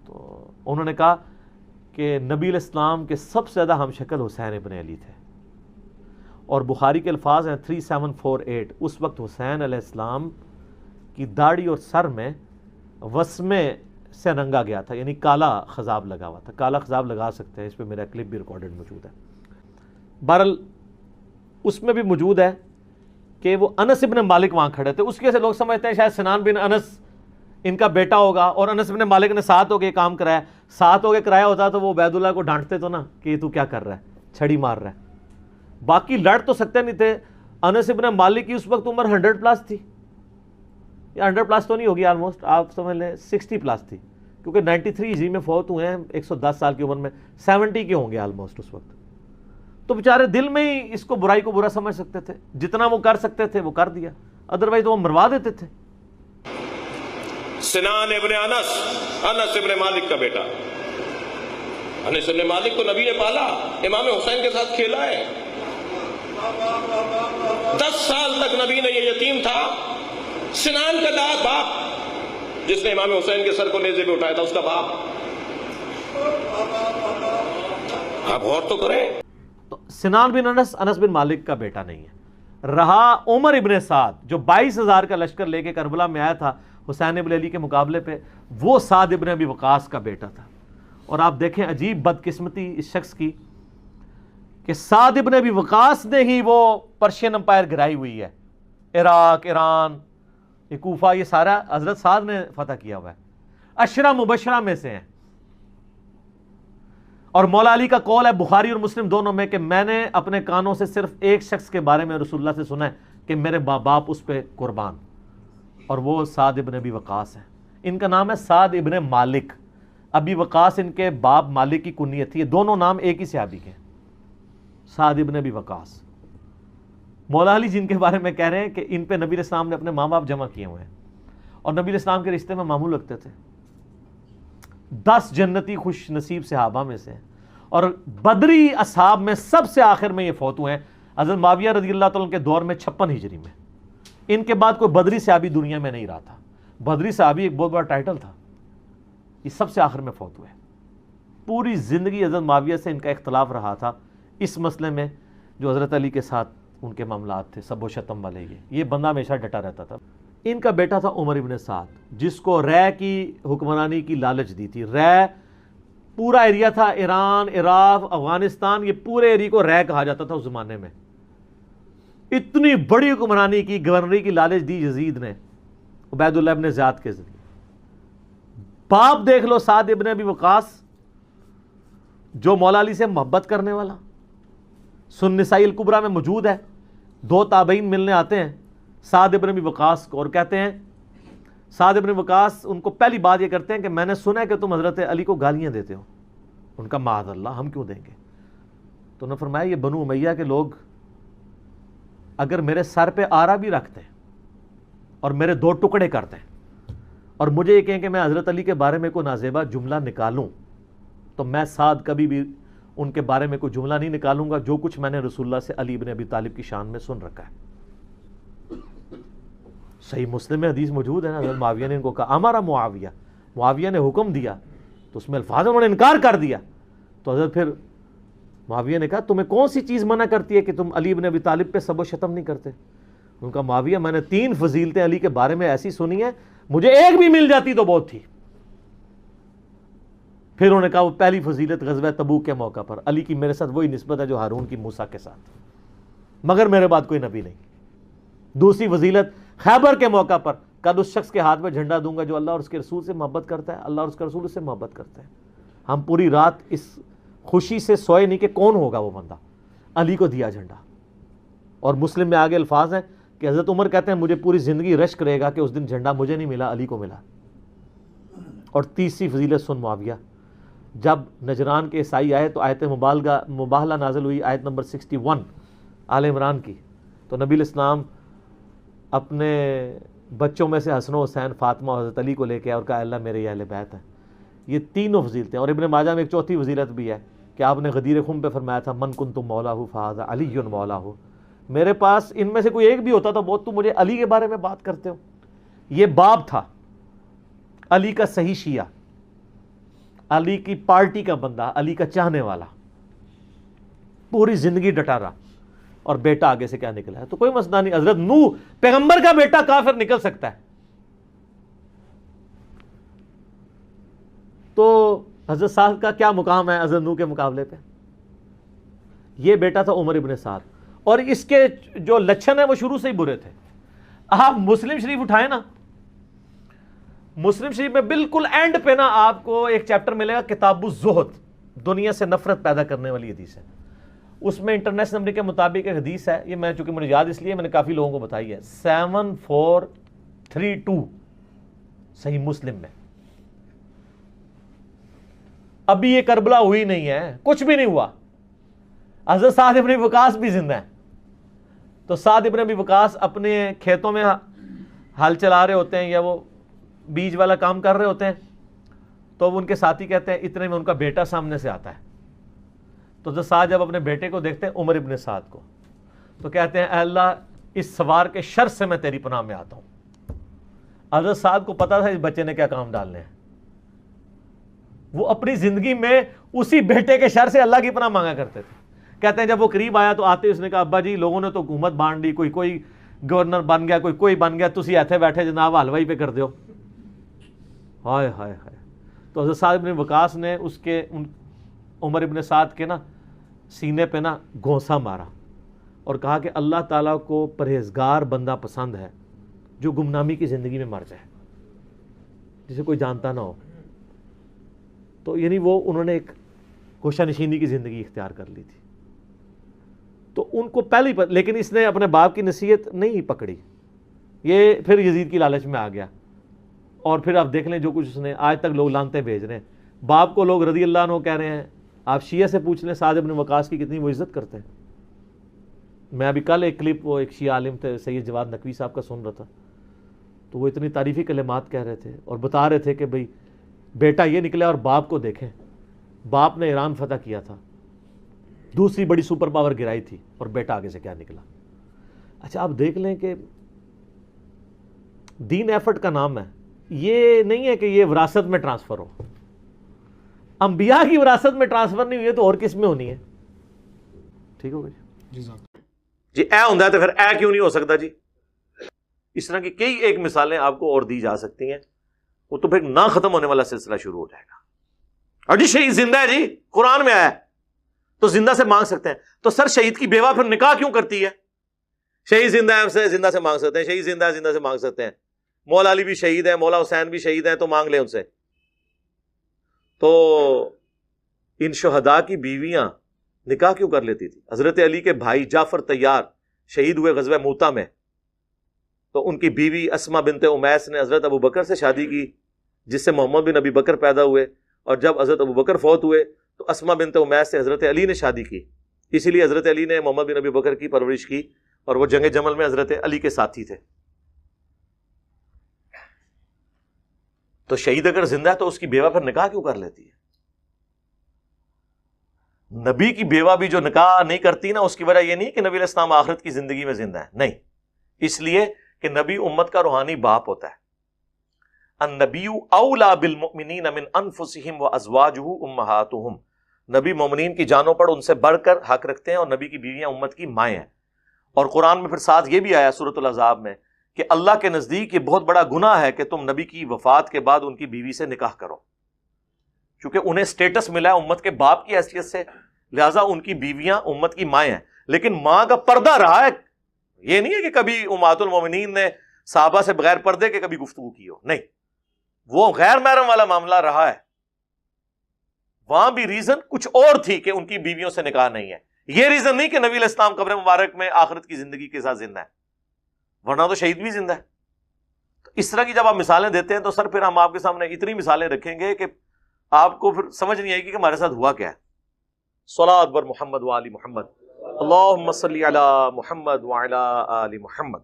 تو انہوں نے کہا کہ نبی علیہ السلام کے سب سے زیادہ ہم شکل حسین ابن علی تھے، اور بخاری کے الفاظ ہیں 3748، اس وقت حسین علیہ السلام کی داڑھی اور سر میں وسمے سے رنگا گیا تھا، یعنی کالا خضاب لگا ہوا تھا۔ کالا خضاب لگا سکتے ہیں، اس پہ میرا کلپ بھی ریکارڈڈ موجود ہے۔ بہرحال اس میں بھی موجود ہے کہ وہ انس ابن مالک وہاں کھڑے تھے، اس کی وجہ سے لوگ سمجھتے ہیں شاید سنان بن انس ان کا بیٹا ہوگا، اور انس ابن مالک نے ساتھ ہو کے کام کرایا، ساتھ ہو کے کرایا ہوتا تو وہ عبید اللہ کو ڈانٹتے تو نا کہ تو کیا کر رہا ہے، چھڑی مار رہا ہے۔ باقی لڑ تو سکتے نہیں تھے۔ انس ابن مالک کی اس وقت عمر 100+ تھی، یا 100+ تو نہیں ہوگی، آلموسٹ آپ سمجھ لیں 60+ تھی، کیونکہ 93 ہجری میں فوت ہوئے ہیں 110 سال کی عمر میں، 70 کے ہوں گے آلموسٹ اس وقت۔ تو بیچارے دل میں ہی اس کو برائی کو برا سمجھ سکتے تھے، جتنا وہ کر سکتے تھے وہ کر دیا، ادروائز وہ مروا دیتے تھے۔ سنان ابن انس، انس ابن مالک کا بیٹا، انس ابن مالک کو نبی نے پالا، امام حسین کے ساتھ کھیلا ہے، 10 سال تک نبی نے یہ یتیم تھا۔ سنان کا داد باپ جس نے امام حسین کے سر کو نیزے پہ اٹھایا تھا، اس کا باپ، آپ غور تو کریں۔ تو سنان بن انس انس بن مالک کا بیٹا نہیں ہے۔ رہا عمر ابن سعد جو 22,000 کا لشکر لے کے کربلا میں آیا تھا حسین ابن علی کے مقابلے پہ، وہ سعد ابن ابی وقاص کا بیٹا تھا۔ اور آپ دیکھیں عجیب بدقسمتی اس شخص کی کہ سعد ابن ابی وقاص نے ہی وہ پرشین امپائر گرائی ہوئی ہے، عراق، ایران، یہ کوفہ، یہ سارا حضرت سعد نے فتح کیا ہوا ہے، عشرہ مبشرہ میں سے ہیں۔ اور مولا علی کا قول ہے بخاری اور مسلم دونوں میں کہ میں نے اپنے کانوں سے صرف ایک شخص کے بارے میں رسول اللہ سے سنا ہے کہ میرے باپ اس پہ قربان، اور وہ سعد ابن ابی وقاص ہیں۔ ان کا نام ہے سعد ابن مالک، ابی وقاص ان کے باپ مالک کی کنیت تھی، یہ دونوں نام ایک ہی صحابی کے ہیں، سعد ابن ابی وقاص۔ مولا علی جن کے بارے میں کہہ رہے ہیں کہ ان پہ نبی علیہ السلام نے اپنے ماں باپ جمع کیے ہوئے ہیں، اور نبی علیہ السلام کے رشتے میں معمول رکھتے تھے، 10 جنتی خوش نصیب صحابہ میں سے، اور بدری اصحاب میں سب سے آخر میں یہ فوت ہوئے ہیں حضرت معاویہ رضی اللہ تعالیٰ کے دور میں 56 ہجری میں۔ ان کے بعد کوئی بدری صحابی دنیا میں نہیں رہا تھا، بدری صحابی ایک بہت بڑا ٹائٹل تھا، یہ سب سے آخر میں فوت ہوئے۔ پوری زندگی حضرت معاویہ سے ان کا اختلاف رہا تھا اس مسئلے میں جو حضرت علی کے ساتھ ان کے معاملات تھے، سب و شتم والے، یہ بندہ ہمیشہ ڈٹا رہتا تھا۔ ان کا بیٹا تھا عمر ابن سعد، جس کو رے کی حکمرانی کی لالچ دی تھی۔ رے پورا ایریا تھا، ایران، عراق، افغانستان، یہ پورے ایریا کو رے کہا جاتا تھا اس زمانے میں۔ اتنی بڑی حکمرانی کی، گورنری کی لالچ دی یزید نے عبید اللہ ابن زیاد کے ذریعے۔ باپ دیکھ لو سعد ابن ابی وقاص، جو مولا علی سے محبت کرنے والا، سن نسائی الکبریٰ میں موجود ہے، 2 تابعین ملنے آتے ہیں سعد ابن ابی وقاص کو اور کہتے ہیں، سعد ابن وقاص ان کو پہلی بات یہ کرتے ہیں کہ میں نے سنا ہے کہ تم حضرت علی کو گالیاں دیتے ہو۔ ان کا معاذ اللہ، ہم کیوں دیں گے؟ تو انہوں نے فرمایا یہ بنو امیہ کے لوگ اگر میرے سر پہ آرا بھی رکھتے ہیں اور میرے 2 ٹکڑے کرتے ہیں اور مجھے یہ کہیں کہ میں حضرت علی کے بارے میں کوئی نازیبا جملہ نکالوں، تو میں سعد کبھی بھی ان کے بارے میں کوئی جملہ نہیں نکالوں گا جو کچھ میں نے رسول اللہ سے علی بن ابی طالب کی شان میں سن رکھا ہے۔ صحیح مسلم میں حدیث موجود ہے نا، حضرت معاویہ نے ان کو کہا ہمارا معاویہ نے حکم دیا، تو اس میں الفاظ انہوں نے انکار کر دیا، تو حضرت پھر معاویہ نے کہا تمہیں کون سی چیز منع کرتی ہے کہ تم علی بن ابی طالب پہ سب و شتم نہیں کرتے؟ ان کا معاویہ میں نے 3 فضیلتیں علی کے بارے میں ایسی سنی ہیں، مجھے ایک بھی مل جاتی تو بہت تھی۔ پھر انہوں نے کہا وہ پہلی فضیلت غزوہ تبوک کے موقع پر علی کی میرے ساتھ وہی نسبت ہے جو ہارون کی موسیٰ کے ساتھ، مگر میرے بعد کوئی نبی نہیں۔ دوسری فضیلت خیبر کے موقع پر کل اس شخص کے ہاتھ میں جھنڈا دوں گا جو اللہ اور اس کے رسول سے محبت کرتا ہے، اللہ اور اس کا رسول اس سے محبت کرتا ہے۔ ہم پوری رات اس خوشی سے سوئے نہیں کہ کون ہوگا وہ بندہ، علی کو دیا جھنڈا۔ اور مسلم میں آگے الفاظ ہیں کہ حضرت عمر کہتے ہیں مجھے پوری زندگی رشک رہے گا کہ اس دن جھنڈا مجھے نہیں ملا، علی کو ملا۔ اور تیسری فضیلت سن معاویہ، جب نجران کے عیسائی آئے تو آیت مباہلہ نازل ہوئی، آیت نمبر 61 آل عمران کی، تو نبی علیہ السلام اپنے بچوں میں سے حسن و حسین، فاطمہ اور حضرت علی کو لے کے اور کہا اللہ میرے اہل بیت ہیں۔ یہ تینوں فضیلتیں، اور ابن ماجہ میں ایک چوتھی فضیلت بھی ہے کہ آپ نے غدیر خم پہ فرمایا تھا من کنت مولاہ فہذا علی مولاہ، میرے پاس ان میں سے کوئی ایک بھی ہوتا تو بہت تم مجھے علی کے بارے میں بات کرتے ہو۔ یہ باب تھا علی کا صحیح شیعہ، علی کی پارٹی کا بندہ، علی کا چاہنے والا، پوری زندگی ڈٹا رہا، اور بیٹا آگے سے کیا نکلا ہے؟ تو کوئی مسئلہ نہیں، حضرت نوح پیغمبر کا بیٹا کافر نکل سکتا ہے. تو حضرت سعد کا کیا مقام ہے حضرت نوح کے مقابلے پہ؟ یہ بیٹا تھا عمر ابن سعد، اور اس کے جو لچھن ہیں وہ شروع سے ہی برے تھے. آپ مسلم شریف اٹھائیں نا، مسلم شریف میں بالکل اینڈ پہ نا آپ کو ایک چیپٹر ملے گا کتاب الزہد، دنیا سے نفرت پیدا کرنے والی حدیث ہے. اس میں انٹرنیشنل نمبر کے مطابق ایک حدیث ہے، یہ میں چونکہ مجھے یاد اس لیے میں نے کافی لوگوں کو بتائی ہے، 7432 صحیح مسلم میں. ابھی یہ کربلا ہوئی نہیں ہے، کچھ بھی نہیں ہوا. حضرت سعد ابن وقاص بھی زندہ ہے. تو سعد ابن ابی وقاص اپنے کھیتوں میں ہل چلا رہے ہوتے ہیں یا وہ بیج والا کام کر رہے ہوتے ہیں، تو ان کے ساتھی کہتے ہیں اتنے میں ان کا بیٹا سامنے سے آتا ہے. تو حضرت سعد جب اپنے بیٹے کو دیکھتے ہیں عمر ابن سعد کو، تو کہتے ہیں اے اللہ اس سوار کے شر سے میں تیری پناہ میں آتا ہوں. حضرت سعد کو پتا تھا اس بچے نے کیا کام ڈالنے ہیں. وہ اپنی زندگی میں اسی بیٹے کے شر سے اللہ کی پناہ مانگا کرتے تھے. کہتے ہیں جب وہ قریب آیا تو آتے اس نے کہا ابا جی لوگوں نے تو حکومت بانٹ دی، کوئی گورنر بن گیا، کوئی بن گیا، تسی ایتھے بیٹھے جناب حلوائی پہ کر دیو. ہائے ہائے ہائے. تو حضرت سعد ابن وقاص نے اس کے عمر ابن سعد کے نا سینے پہ نا گھونسا مارا اور کہا کہ اللہ تعالیٰ کو پرہیزگار بندہ پسند ہے جو گمنامی کی زندگی میں مر جائے، جسے کوئی جانتا نہ ہو. تو یعنی وہ انہوں نے ایک گوشہ نشینی کی زندگی اختیار کر لی تھی. تو ان کو پہلے ہی لیکن اس نے اپنے باپ کی نصیحت نہیں پکڑی، یہ پھر یزید کی لالچ میں آ گیا. اور پھر آپ دیکھ لیں جو کچھ اس نے، آج تک لوگ لانتیں بھیج رہے ہیں. باپ کو لوگ رضی اللہ عنہ کہہ رہے ہیں. آپ شیعہ سے پوچھ لیں سعد ابن وقاص کی کتنی وہ عزت کرتے ہیں. میں ابھی کل ایک کلپ وہ ایک شیعہ عالم تھے سید جواد نقوی صاحب کا سن رہا تھا، تو وہ اتنی تعریفی کلمات کہہ رہے تھے اور بتا رہے تھے کہ بھئی بیٹا یہ نکلا اور باپ کو دیکھیں، باپ نے ایران فتح کیا تھا، دوسری بڑی سپر پاور گرائی تھی، اور بیٹا آگے سے کیا نکلا. اچھا آپ دیکھ لیں کہ دین ایفرٹ کا نام ہے، یہ نہیں ہے کہ یہ وراثت میں ٹرانسفر ہو. انبیاء کی وراثت میں ٹرانسفر نہیں ہوئی ہے تو اور کس میں ہونی ہے؟ ٹھیک ہو گئی جی. اے ہوندا ہے تو پھر اے کیوں نہیں ہو سکتا جی؟ اس طرح کی کئی ایک مثالیں آپ کو اور دی جا سکتی ہیں. وہ تو پھر نہ ختم ہونے والا سلسلہ شروع ہو جائے گا. اور جی شہید زندہ ہے جی، قرآن میں آیا ہے تو زندہ سے مانگ سکتے ہیں. تو سر شہید کی بیوہ پھر نکاح کیوں کرتی ہے؟ شہید زندہ ہے، ہم سے زندہ سے مانگ سکتے ہیں. شہید زندہ ہے، زندہ سے مانگ سکتے ہیں. مولا علی بھی شہید ہے، مولا حسین بھی شہید ہیں، تو مانگ لیں ان سے. تو ان شہداء کی بیویاں نکاح کیوں کر لیتی تھی؟ حضرت علی کے بھائی جعفر طیار شہید ہوئے غزوہ موتا میں، تو ان کی بیوی اسماء بنت امیس نے حضرت ابو بکر سے شادی کی، جس سے محمد بن ابی بکر پیدا ہوئے. اور جب حضرت ابو بکر فوت ہوئے تو اسماء بنت امیس سے حضرت علی نے شادی کی. اسی لیے حضرت علی نے محمد بن ابی بکر کی پرورش کی، اور وہ جنگ جمل میں حضرت علی کے ساتھی تھے. تو شہید اگر زندہ ہے تو اس کی بیوہ پھر نکاح کیوں کر لیتی ہے؟ نبی کی بیوہ بھی جو نکاح نہیں کرتی نا، اس کی وجہ یہ نہیں کہ نبی علیہ السلام آخرت کی زندگی میں زندہ ہے، نہیں، اس لیے کہ نبی امت کا روحانی باپ ہوتا ہے. النبی اولا بالمؤمنین من انفسہم وازواجہ امہاتہم. نبی مومنین کی جانوں پر ان سے بڑھ کر حق رکھتے ہیں، اور نبی کی بیویاں امت کی مائیں ہیں. اور قرآن میں پھر ساتھ یہ بھی آیا سورۃ الاحزاب میں کہ اللہ کے نزدیک یہ بہت بڑا گناہ ہے کہ تم نبی کی وفات کے بعد ان کی بیوی سے نکاح کرو، چونکہ انہیں سٹیٹس ملا ہے امت کے باپ کی حیثیت سے، لہٰذا ان کی بیویاں امت کی مائیں ہیں. لیکن ماں کا پردہ رہا ہے. یہ نہیں ہے کہ کبھی امہات المومنین نے صحابہ سے بغیر پردے کے کبھی گفتگو کی ہو، نہیں، وہ غیر محرم والا معاملہ رہا ہے. وہاں بھی ریزن کچھ اور تھی کہ ان کی بیویوں سے نکاح نہیں ہے. یہ ریزن نہیں کہ نبی علیہ السلام قبر مبارک میں آخرت کی زندگی کے ساتھ زندہ ہے، ورنہ تو شہید بھی زندہ ہے. تو اس طرح کی جب آپ مثالیں دیتے ہیں تو سر پھر ہم آپ کے سامنے اتنی مثالیں رکھیں گے کہ آپ کو پھر سمجھ نہیں آئے گی کہ ہمارے ساتھ ہوا کیا ہے. صلاۃ بر محمد وآل محمد، اللہم صلی علی محمد وعلی آل محمد.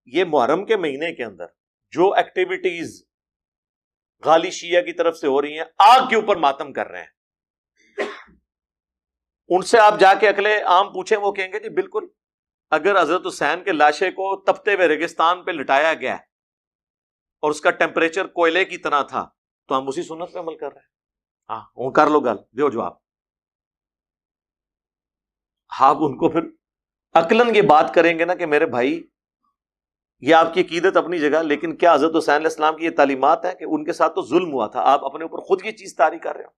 یہ محرم کے مہینے کے اندر جو ایکٹیویٹیز غالی شیعہ کی طرف سے ہو رہی ہیں، آگ کے اوپر ماتم کر رہے ہیں، ان سے آپ جا کے عقل عام پوچھیں، وہ کہیں گے جی بالکل، اگر حضرت حسین کے لاشے کو تپتے ہوئے ریگستان پہ لٹایا گیا اور اس کا ٹیمپریچر کوئلے کی طرح تھا تو ہم اسی سنت پہ عمل کر رہے ہیں. ہاں وہ کر لو گل دیو جواب. آپ ان کو پھر عقلاً یہ بات کریں گے نا کہ میرے بھائی یہ آپ کی عقیدت اپنی جگہ، لیکن کیا حضرت حسین علیہ السلام کی یہ تعلیمات ہے کہ ان کے ساتھ تو ظلم ہوا تھا، آپ اپنے اوپر خود یہ چیز طاری کر رہے ہو.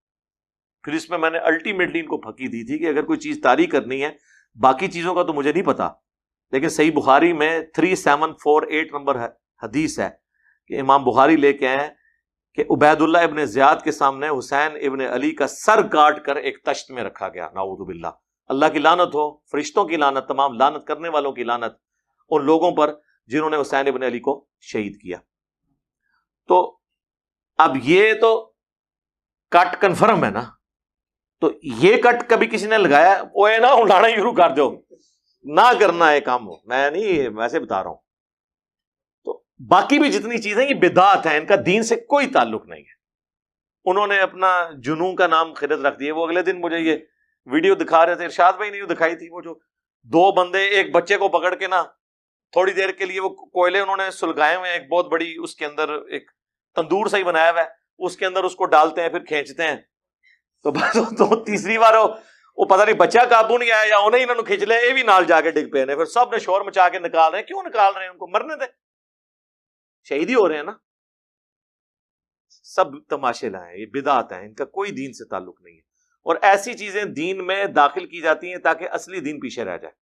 پھر اس میں نے الٹیمیٹلی ان کو پھکی دی تھی کہ اگر کوئی چیز طاری کرنی ہے، باقی چیزوں کا تو مجھے نہیں پتا، لیکن صحیح بخاری میں 3748 نمبر حدیث ہے کہ امام بخاری لے کے آئے کہ عبید اللہ ابن زیاد کے سامنے حسین ابن علی کا سر کاٹ کر ایک تشت میں رکھا گیا. نعوذ باللہ، اللہ کی لعنت ہو، فرشتوں کی لعنت، تمام لعنت کرنے والوں کی لعنت ان لوگوں پر جنہوں نے حسین ابن علی کو شہید کیا. تو اب یہ تو کٹ کنفرم ہے نا، تو یہ کٹ کبھی کسی نے لگایا وہ ہے نا اڑانا شروع کر دو، نہ کرنا ہے کام ہو، میں نہیں ویسے بتا رہا ہوں. تو باقی بھی جتنی چیزیں یہ بدعت ہیں، ان کا دین سے کوئی تعلق نہیں ہے. انہوں نے اپنا جنون کا نام خرد رکھ دیا. وہ اگلے دن مجھے یہ ویڈیو دکھا رہے تھے، ارشاد بھائی نے دکھائی تھی، وہ جو دو بندے ایک بچے کو پکڑ کے نا تھوڑی دیر کے لیے وہ کوئلے انہوں نے سلگائے ہوئے ہیں، ایک بہت بڑی اس کے اندر ایک تندور سا ہی بنایا ہوا ہے، اس کے اندر اس کو ڈالتے ہیں پھر کھینچتے ہیں. تو بس تو تیسری بار وہ پتہ نہیں بچہ قابو نہیں آیا یا انہیں انہوں نے کھینچ لیا، یہ بھی نال جا کے ڈگ پے نے. پھر سب نے شور مچا کے نکال رہے ہیں. کیوں نکال رہے ہیں؟ ان کو مرنے دے، شہید ہی ہو رہے ہیں نا. سب تماشے لائیں، یہ بدعت ہیں، ان کا کوئی دین سے تعلق نہیں ہے. اور ایسی چیزیں دین میں داخل کی جاتی ہیں تاکہ اصلی دین پیچھے رہ جائے.